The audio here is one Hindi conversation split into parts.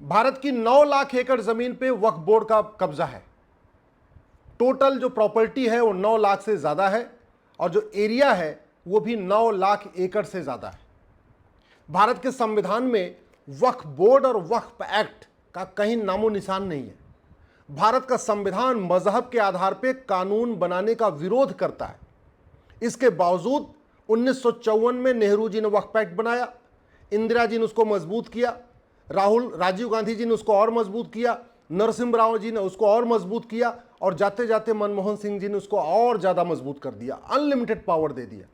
भारत की 9 लाख एकड़ जमीन पे वक्फ बोर्ड का कब्जा है। टोटल जो प्रॉपर्टी है वो 9 लाख से ज्यादा है और जो एरिया है वो भी 9 लाख एकड़ से ज्यादा है। भारत के संविधान में वक्फ बोर्ड और वक्फ एक्ट का कहीं नामो निशान नहीं है। भारत का संविधान मजहब के आधार पर कानून बनाने का विरोध करता है। इसके बावजूद 1954 में नेहरू जी ने वक्फ एक्ट बनाया, इंदिरा जी ने उसको मजबूत किया, राजीव गांधी जी ने उसको और मजबूत किया, नरसिम्हा राव जी ने उसको और मजबूत किया और जाते जाते मनमोहन सिंह जी ने उसको और ज़्यादा मजबूत कर दिया, अनलिमिटेड पावर दे दिया।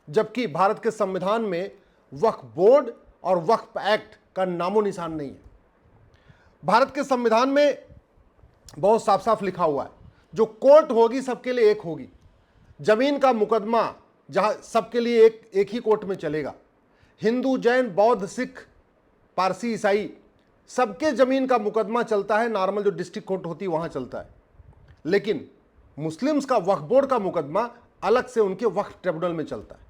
जबकि भारत के संविधान में वक्फ बोर्ड और वक्फ एक्ट का नामो निशान नहीं है। भारत के संविधान में बहुत साफ साफ लिखा हुआ है, जो कोर्ट होगी सबके लिए एक होगी। जमीन का मुकदमा जहां सबके लिए एक ही कोर्ट में चलेगा। हिंदू, जैन, बौद्ध, सिख, पारसी, ईसाई सबके जमीन का मुकदमा चलता है, नॉर्मल जो डिस्ट्रिक्ट कोर्ट होती है वहां चलता है। लेकिन मुस्लिम्स का वक्फ बोर्ड का मुकदमा अलग से उनके वक्फ ट्रिब्यूनल में चलता है।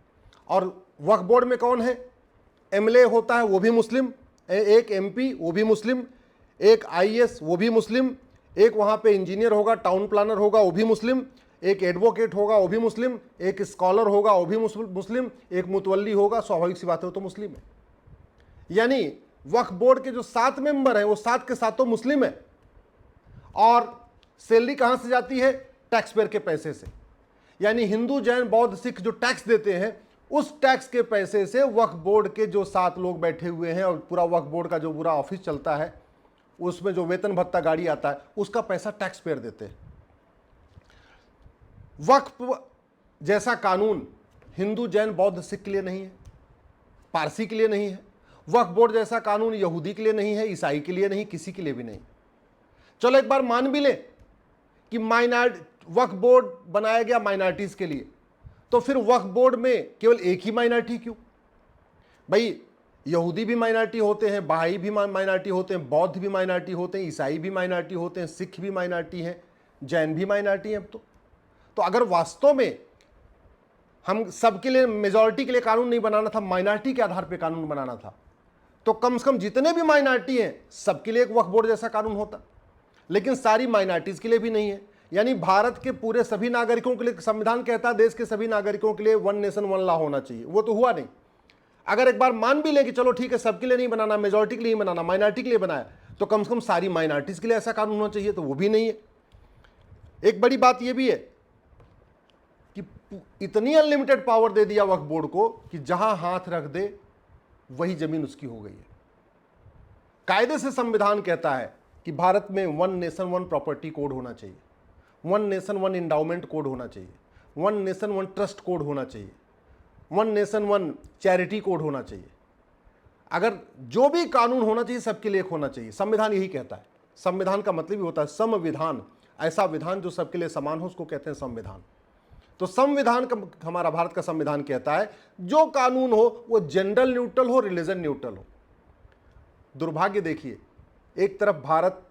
और वक्फ बोर्ड में कौन है? एमएलए होता है, वो भी मुस्लिम, एक एमपी वो भी मुस्लिम, एक आईएएस वो भी मुस्लिम, एक वहां पे इंजीनियर होगा, टाउन प्लानर होगा वो भी मुस्लिम, एक एडवोकेट होगा वो भी मुस्लिम, एक स्कॉलर होगा वो भी मुस्लिम, एक मुतवल्ली होगा, स्वाभाविक सी बात है वो तो मुस्लिम है। यानी वक्फ बोर्ड के जो 7 मेंबर हैं वो 7 के 7 तो मुस्लिम है। और सैलरी कहां से जाती है? टैक्स पेयर के पैसे से। यानी हिंदू, जैन, बौद्ध, सिख जो टैक्स देते हैं उस टैक्स के पैसे से वक्फ बोर्ड के जो 7 लोग बैठे हुए हैं और पूरा वक्फ बोर्ड का जो पूरा ऑफिस चलता है, उसमें जो वेतन भत्ता गाड़ी आता है उसका पैसा टैक्स पेयर देते हैं। वक्फ जैसा कानून हिंदू, जैन, बौद्ध, सिख के लिए नहीं है, पारसी के लिए नहीं है। वक्फ बोर्ड जैसा कानून यहूदी के लिए नहीं है, ईसाई के लिए नहीं, किसी के लिए भी नहीं। चलो एक बार मान भी ले कि वक्फ बोर्ड बनाया गया माइनॉरिटीज के लिए, तो फिर वक्फ बोर्ड में केवल एक ही माइनॉरिटी क्यों? भाई यहूदी भी माइनॉरिटी होते हैं, बहाई भी माइनॉरिटी होते हैं, बौद्ध भी माइनॉरिटी होते हैं, ईसाई भी माइनॉरिटी होते हैं, सिख भी माइनॉरिटी हैं, जैन भी माइनॉरिटी हैं। अब तो अगर वास्तव में हम सबके लिए, मेजॉरिटी के लिए कानून नहीं बनाना था, माइनॉरिटी के आधार पर कानून बनाना था, तो कम से कम जितने भी माइनॉरिटी हैं सबके लिए एक वक्फ बोर्ड जैसा कानून होता। लेकिन सारी माइनॉरिटीज के लिए भी नहीं है। यानी भारत के पूरे सभी नागरिकों के लिए संविधान कहता है देश के सभी नागरिकों के लिए 1 नेशन 1 लॉ होना चाहिए, वो तो हुआ नहीं। अगर एक बार मान भी लें कि चलो ठीक है सबके लिए नहीं बनाना, मेजॉरिटी के लिए नहीं बनाना, माइनॉरिटी के लिए बनाया, तो कम से कम सारी माइनॉरिटीज के लिए ऐसा कानून होना चाहिए, तो वो भी नहीं है। एक बड़ी बात यह भी है कि इतनी अनलिमिटेड पावर दे दिया वक्फ बोर्ड को कि जहां हाथ रख दे वही जमीन उसकी हो गई है। कायदे से संविधान कहता है कि भारत में 1 नेशन 1 प्रॉपर्टी कोड होना चाहिए, 1 नेशन 1 इंडाउमेंट कोड होना चाहिए, 1 नेशन 1 ट्रस्ट कोड होना चाहिए, 1 नेशन 1 चैरिटी कोड होना चाहिए। अगर जो भी कानून होना चाहिए सबके लिए होना चाहिए, संविधान यही कहता है। संविधान का मतलब ही होता है संविधान, ऐसा विधान जो सबके लिए समान हो उसको कहते हैं संविधान। तो संविधान का, हमारा भारत का संविधान कहता है जो कानून हो वो जेंडर न्यूट्रल हो, रिलीजन न्यूट्रल हो। दुर्भाग्य देखिए, एक तरफ भारत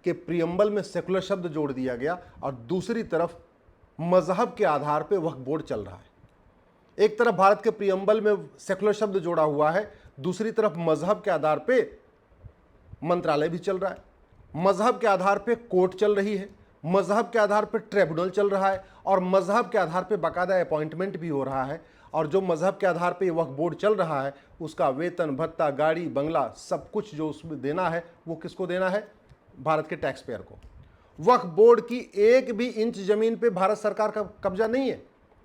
के प्रियम्बल में सेकुलर शब्द जोड़ दिया गया और दूसरी तरफ मजहब के आधार पे वक्फ बोर्ड चल रहा है। एक तरफ भारत के प्रियम्बल में सेकुलर शब्द जोड़ा हुआ है, दूसरी तरफ मजहब के आधार पे मंत्रालय भी चल रहा है, मजहब के आधार पे कोर्ट चल रही है, मजहब के आधार पे ट्रिब्यूनल चल रहा है और मजहब के आधार पे बाकायदा अपॉइंटमेंट भी हो रहा है। और जो मजहब के आधार पे वक्फ बोर्ड चल रहा है उसका वेतन भत्ता, गाड़ी बंगला, सब कुछ जो उसमें देना है वो किसको देना है? भारत के टैक्स पेयर को। वक्फ बोर्ड की एक भी इंच जमीन पे भारत सरकार का कब्जा नहीं है।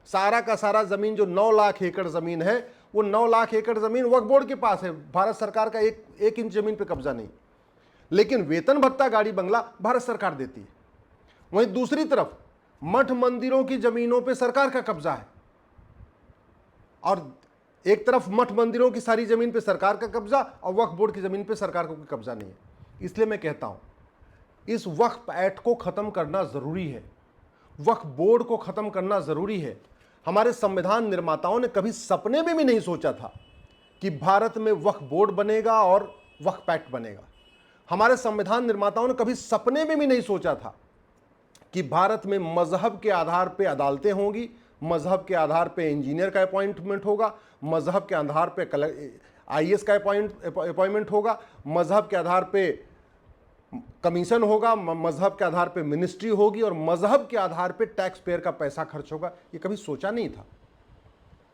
सारा का सारा जमीन जो 9 लाख एकड़ जमीन है वो 9 लाख एकड़ जमीन वक्फ बोर्ड के पास है, भारत सरकार का एक इंच जमीन पे कब्जा नहीं। लेकिन वेतन भत्ता, गाड़ी बंगला भारत सरकार देती है। वहीं दूसरी तरफ मठ मंदिरों की जमीनों पे सरकार का कब्जा है और एक तरफ मठ मंदिरों की सारी जमीन पे सरकार का कब्जा और वक्फ बोर्ड की जमीन पे सरकार का कोई कब्जा नहीं है। इसलिए मैं कहता हूं इस वक्फ एक्ट को खत्म करना जरूरी है, वक्फ बोर्ड को खत्म करना जरूरी है। हमारे संविधान निर्माताओं ने कभी सपने में भी नहीं सोचा था कि भारत में वक्फ बोर्ड बनेगा और वक्फ एक्ट बनेगा। हमारे संविधान निर्माताओं ने कभी सपने में भी नहीं सोचा था कि भारत में मजहब के आधार पर अदालतें होंगी, मजहब के आधार पे इंजीनियर का अपॉइंटमेंट होगा, मजहब के आधार पे आईएएस का अपॉइंटमेंट होगा, मजहब के आधार पे कमीशन होगा, मजहब के आधार पे मिनिस्ट्री होगी और मजहब के आधार पे टैक्स पेयर का पैसा खर्च होगा। ये कभी सोचा नहीं था।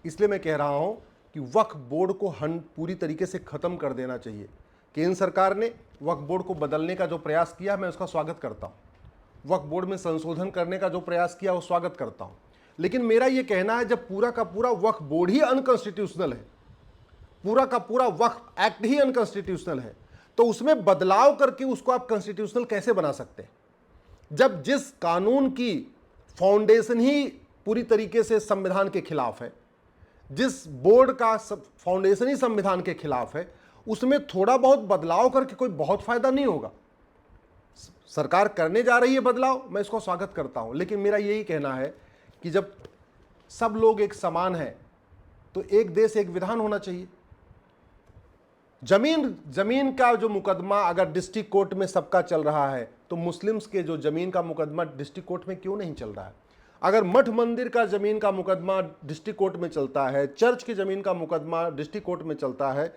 इसलिए मैं कह रहा हूं कि वक्फ बोर्ड को पूरी तरीके से खत्म कर देना चाहिए। केंद्र सरकार ने वक्फ बोर्ड को बदलने का जो प्रयास किया, मैं उसका स्वागत करता हूं। वक्फ बोर्ड में संशोधन करने का जो प्रयास किया, वो स्वागत करता हूं। लेकिन मेरा ये कहना है, जब पूरा का पूरा वक्फ बोर्ड ही अनकॉन्स्टिट्यूशनल है, पूरा का पूरा वक्फ एक्ट ही अनकॉन्स्टिट्यूशनल है, तो उसमें बदलाव करके उसको आप कॉन्स्टिट्यूशनल कैसे बना सकते हैं? जब जिस कानून की फाउंडेशन ही पूरी तरीके से संविधान के खिलाफ है, जिस बोर्ड का फाउंडेशन ही संविधान के खिलाफ है, उसमें थोड़ा बहुत बदलाव करके कोई बहुत फायदा नहीं होगा। सरकार करने जा रही है बदलाव, मैं इसको स्वागत करता हूं, लेकिन मेरा यही कहना है कि जब सब लोग एक समान हैं, तो एक देश एक विधान होना चाहिए। जमीन का जो मुकदमा अगर डिस्ट्रिक्ट कोर्ट में सबका चल रहा है, तो मुस्लिम्स के जो जमीन का मुकदमा डिस्ट्रिक्ट कोर्ट में क्यों नहीं चल रहा है? अगर मठ मंदिर का जमीन का मुकदमा डिस्ट्रिक्ट कोर्ट में चलता है, चर्च की जमीन का मुकदमा डिस्ट्रिक्ट कोर्ट में चलता है,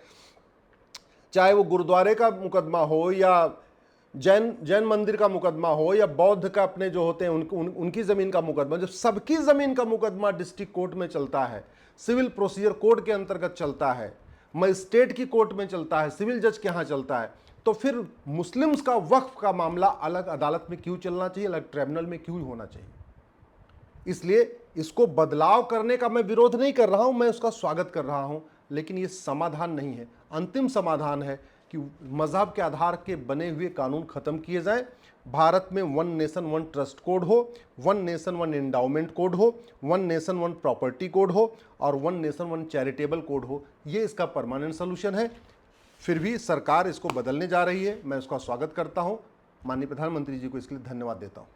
चाहे वो गुरुद्वारे का मुकदमा हो या जैन मंदिर का मुकदमा हो या बौद्ध का अपने जो होते हैं उनकी जमीन का मुकदमा, जब सबकी जमीन का मुकदमा डिस्ट्रिक्ट कोर्ट में चलता है, सिविल प्रोसीजर कोड के अंतर्गत चलता है, मजिस्ट्रेट की कोर्ट में चलता है, सिविल जज के यहाँ चलता है, तो फिर मुस्लिम्स का वक्फ का मामला अलग अदालत में क्यों चलना चाहिए, अलग ट्रिब्यूनल में क्यों होना चाहिए? इसलिए इसको बदलाव करने का मैं विरोध नहीं कर रहा हूं, मैं उसका स्वागत कर रहा हूं, लेकिन ये समाधान नहीं है। अंतिम समाधान है कि मजहब के आधार के बने हुए कानून खत्म किए जाएं, भारत में one nation one trust code हो, one nation one endowment code हो, one nation one property code हो और one nation one charitable code हो। ये इसका परमानेंट सोल्यूशन है। फिर भी सरकार इसको बदलने जा रही है, मैं उसका स्वागत करता हूं। माननीय प्रधानमंत्री जी को इसके लिए धन्यवाद देता हूं।